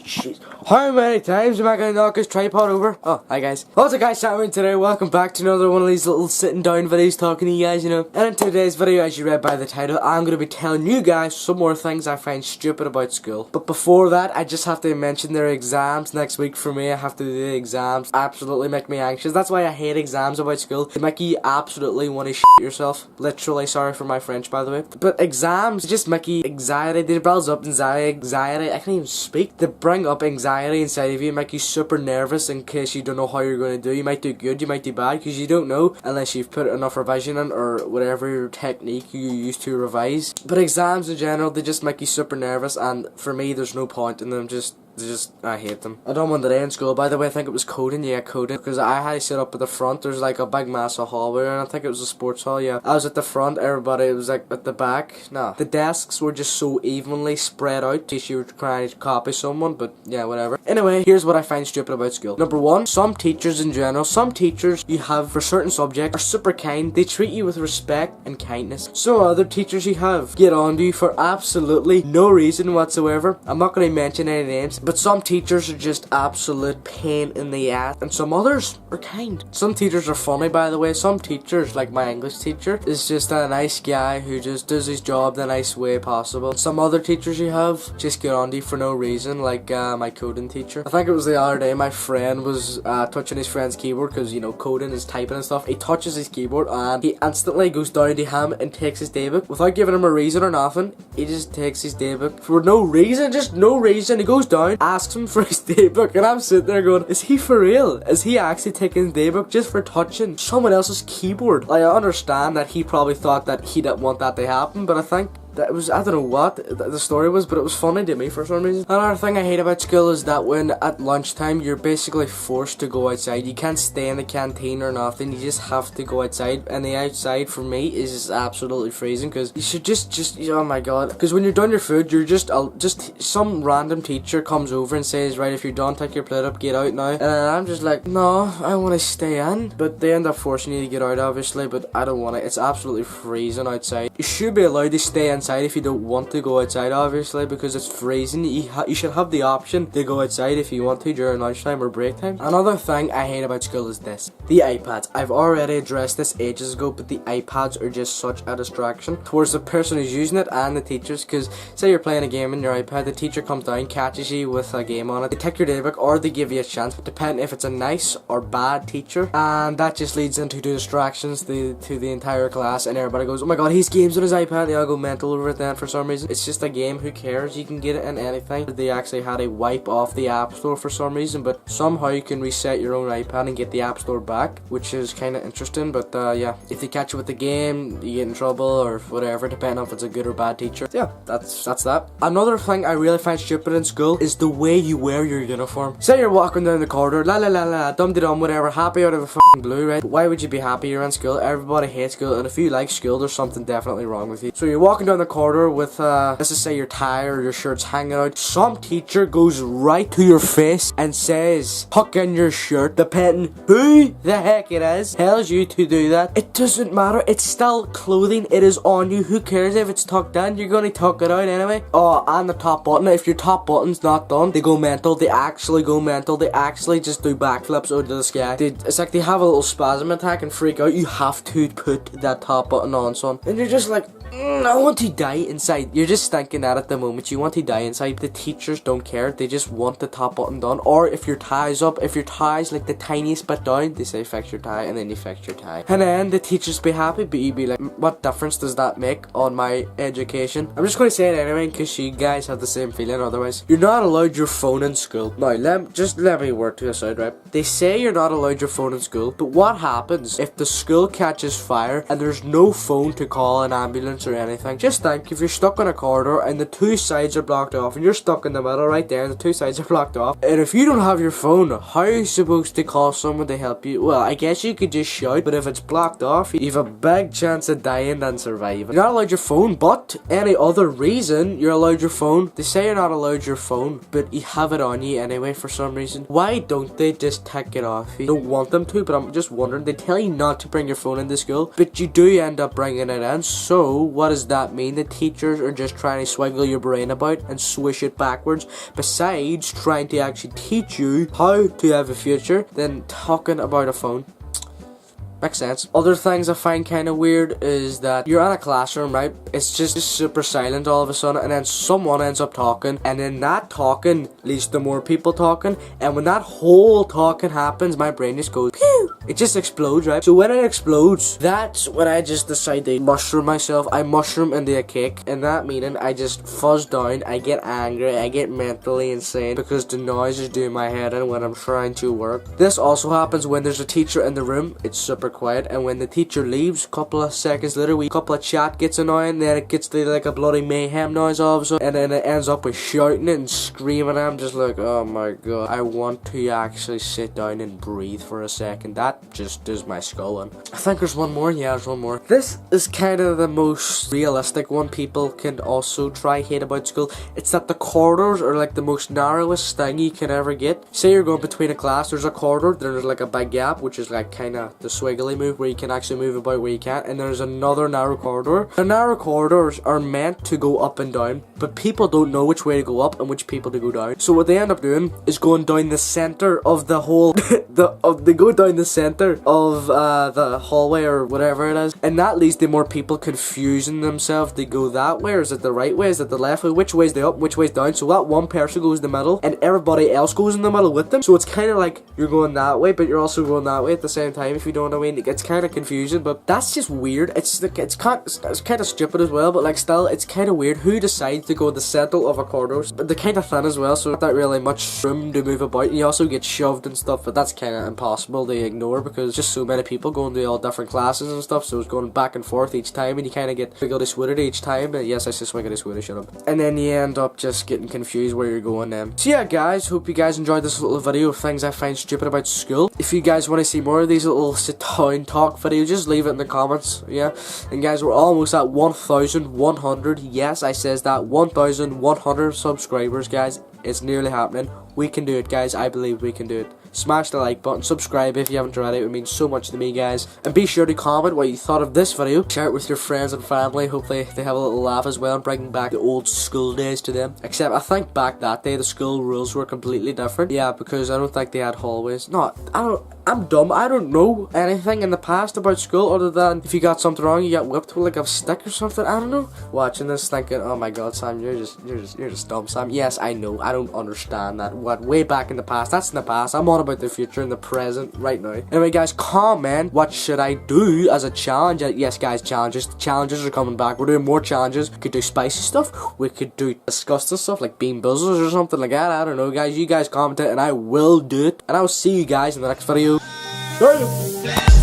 Jeez. How many times am I gonna knock his tripod over? Oh, hi guys. What's up guys, Shattering today. Welcome back to another one of these little sitting down videos talking to you guys, you know. And in today's video, as you read by the title, I'm gonna be telling you guys some more things I find stupid about school. But before that, I just have to mention there are exams next week for me. I have to do the exams. Absolutely make me anxious. That's why I hate exams about school. They make you absolutely want to shit yourself. Literally, sorry for my French by the way. But exams just make you anxiety. They build up anxiety. I can't even speak. They bring up anxiety inside of you, make you super nervous in case you don't know how you're going to do. You might do good, you might do bad, because you don't know unless you've put enough revision in or whatever technique you use to revise. But exams in general, they just make you super nervous, and for me there's no point in them. I hate them. I done one today in school, by the way. I think it was coding. Yeah, coding. Because I had to sit up at the front. There's like a big massive hallway, and I think it was a sports hall. Yeah, I was at the front. Everybody was like at the back. No, the desks were just so evenly spread out in case you were trying to copy someone. But yeah, whatever. Anyway, here's what I find stupid about school. Number one, some teachers in general, some teachers you have for certain subjects are super kind. They treat you with respect and kindness. Some other teachers you have get on to you for absolutely no reason whatsoever. I'm not going to mention any names. But some teachers are just absolute pain in the ass, and some others are kind. Some teachers are funny, by the way. Some teachers, like my English teacher, is just a nice guy who just does his job the nice way possible. Some other teachers you have just get on to you for no reason, like my coding teacher. I think it was the other day my friend was touching his friend's keyboard, because you know coding is typing and stuff. He touches his keyboard and he instantly goes down to him and takes his daybook without giving him a reason or nothing. He just takes his daybook for no reason, just no reason. He goes down, asks him for his daybook, and I'm sitting there going, is he for real? Is he actually taking his daybook just for touching someone else's keyboard? Like, I understand that he probably thought that he didn't want that to happen, but I think that was, I don't know what the story was, but it was funny to me for some reason. Another thing I hate about school is that when at lunchtime you're basically forced to go outside. You can't stay in the canteen or nothing. You just have to go outside, and the outside for me is just absolutely freezing, because you should just oh my god, because when you're done your food, you're just some random teacher comes over and says, right, if you're done, take your plate up, get out now. And I'm just like, no, I want to stay in. But they end up forcing you to get out, obviously, but I don't want it. It's absolutely freezing outside. You should be allowed to stay inside if you don't want to go outside, obviously, because it's freezing. You should have the option to go outside if you want to during lunchtime or break time. Another thing I hate about school is this: the iPads. I've already addressed this ages ago, but the iPads are just such a distraction towards the person who's using it and the teachers. Because say you're playing a game on your iPad, the teacher comes down, catches you with a game on it, they take your daybook, or they give you a chance, depending if it's a nice or bad teacher, and that just leads into distractions to the entire class, and everybody goes, oh my god, he's games on his iPad. They all go mental over it then for some reason. It's just a game, who cares? You can get it in anything. They actually had a wipe off the App Store for some reason, but somehow you can reset your own iPad and get the App Store back, which is kind of interesting. But yeah, if they catch you with the game, you get in trouble or whatever, depending on if it's a good or bad teacher. So yeah, that's that. Another thing I really find stupid in school is the way you wear your uniform. Say you're walking down the corridor, la la la la, dum-de-dum, whatever, happy out of the f***ing blue, right? But why would you be happy you're in school? Everybody hates school, and if you like school, there's something definitely wrong with you. So you're walking down the corridor with let's just say your tie or your shirt's hanging out. Some teacher goes right to your face and says, tuck in your shirt, depending who the heck it is tells you to do that. It doesn't matter, it's still clothing, it is on you. Who cares if it's tucked in? You're gonna tuck it out anyway. Oh, and the top button, if your top button's not done, they go mental. They actually go mental. They actually just do backflips out of the sky. It's like they have a little spasm attack and freak out. You have to put that top button on, son. And you're just like, I want to die inside. You're just thinking that at the moment. You want to die inside. The teachers don't care. They just want the top button done. Or if your tie's up, if your tie's like the tiniest bit down, they say fix your tie, and then you fix your tie. And then the teachers be happy, but you be like, what difference does that make on my education? I'm just going to say it anyway, in case you guys have the same feeling. Otherwise, you're not allowed your phone in school. Now, let me work to this out, right? They say you're not allowed your phone in school, but what happens if the school catches fire and there's no phone to call an ambulance or anything? Just think, if you're stuck in a corridor and the two sides are blocked off, and you're stuck in the middle right there and the two sides are blocked off, and if you don't have your phone, how are you supposed to call someone to help you? Well, I guess you could just shout, but if it's blocked off, you have a big chance of dying than surviving. You're not allowed your phone, but any other reason you're allowed your phone. They say you're not allowed your phone, but you have it on you anyway for some reason. Why don't they just take it off you? Don't want them to, but I'm just wondering. They tell you not to bring your phone into school, but you do end up bringing it in, so what does that mean? The teachers are just trying to swiggle your brain about and swish it backwards, besides trying to actually teach you how to have a future than talking about a phone. Makes sense. Other things I find kind of weird is that you're in a classroom, right? It's just super silent all of a sudden, and then someone ends up talking, and then that talking leads to more people talking, and when that whole talking happens, my brain just goes pew! It just explodes, right? So when it explodes, that's when I just decide to mushroom myself. I mushroom into a cake, and that meaning I just fuzz down, I get angry, I get mentally insane because the noise is doing my head in when I'm trying to work. This also happens when there's a teacher in the room. It's super quiet, and when the teacher leaves, a couple of seconds later, a couple of chat gets annoying, then it gets to like a bloody mayhem noise all of a sudden, and then it ends up with shouting and screaming. I'm just like, oh my god, I want to actually sit down and breathe for a second. That just does my skull in. I think there's one more. Yeah, there's one more. This is kind of the most realistic one people can also try hate about school. It's that the corridors are like the most narrowest thing you can ever get. Say you're going between a class, there's a corridor, there's like a big gap, which is like kind of the swiggle move where you can actually move about where you can't, and there's another narrow corridor. The narrow corridors are meant to go up and down, but people don't know which way to go up and which people to go down. So what they end up doing is going down the center of the whole they go down the center of the hallway or whatever it is, and that leads to more people confusing themselves. They go that way, or is it the right way, is it the left way, which way's the up, which way's down? So that one person goes in the middle and everybody else goes in the middle with them, so it's kind of like you're going that way but you're also going that way at the same time, if you don't know what I mean. It gets kind of confusing, but that's just weird. It's kind of stupid as well, but like still, it's kind of weird. Who decides to go in the center of a corridor? But they're kind of thin as well, so not that really much room to move about. You also get shoved and stuff, but that's kind of impossible to ignore because just so many people going to all different classes and stuff, so it's going back and forth each time, and you kind of get swiggledy switted each time. But yes, I said swiggledy switted, shut up. And then you end up just getting confused where you're going then. So yeah, guys, hope you guys enjoyed this little video of things I find stupid about school. If you guys want to see more of these little sit down talk videos, just leave it in the comments. Yeah, and guys, we're almost at 1,100. Yes, I says that 1,100 subscribers, guys. It's nearly happening. We can do it, guys. I believe we can do it. Smash the like button, subscribe if you haven't already. It would mean so much to me, guys. And be sure to comment what you thought of this video. Share it with your friends and family. Hopefully they have a little laugh as well, bringing back the old school days to them. Except I think back that day the school rules were completely different. Yeah, because I don't think they had hallways. No, I'm dumb. I don't know anything in the past about school other than if you got something wrong, you got whipped with like a stick or something. I don't know. Watching this, thinking, oh my god, Sam, you're just dumb, Sam. Yes, I know. I don't understand that. What way back in the past? That's in the past. I'm on about the future and the present right now. Anyway, guys, comment what should I do as a challenge. Yes, guys, challenges. Challenges are coming back. We're doing more challenges. We could do spicy stuff. We could do disgusting stuff like bean buzzers or something like that. I don't know, guys. You guys comment it and I will do it. And I will see you guys in the next video. See you.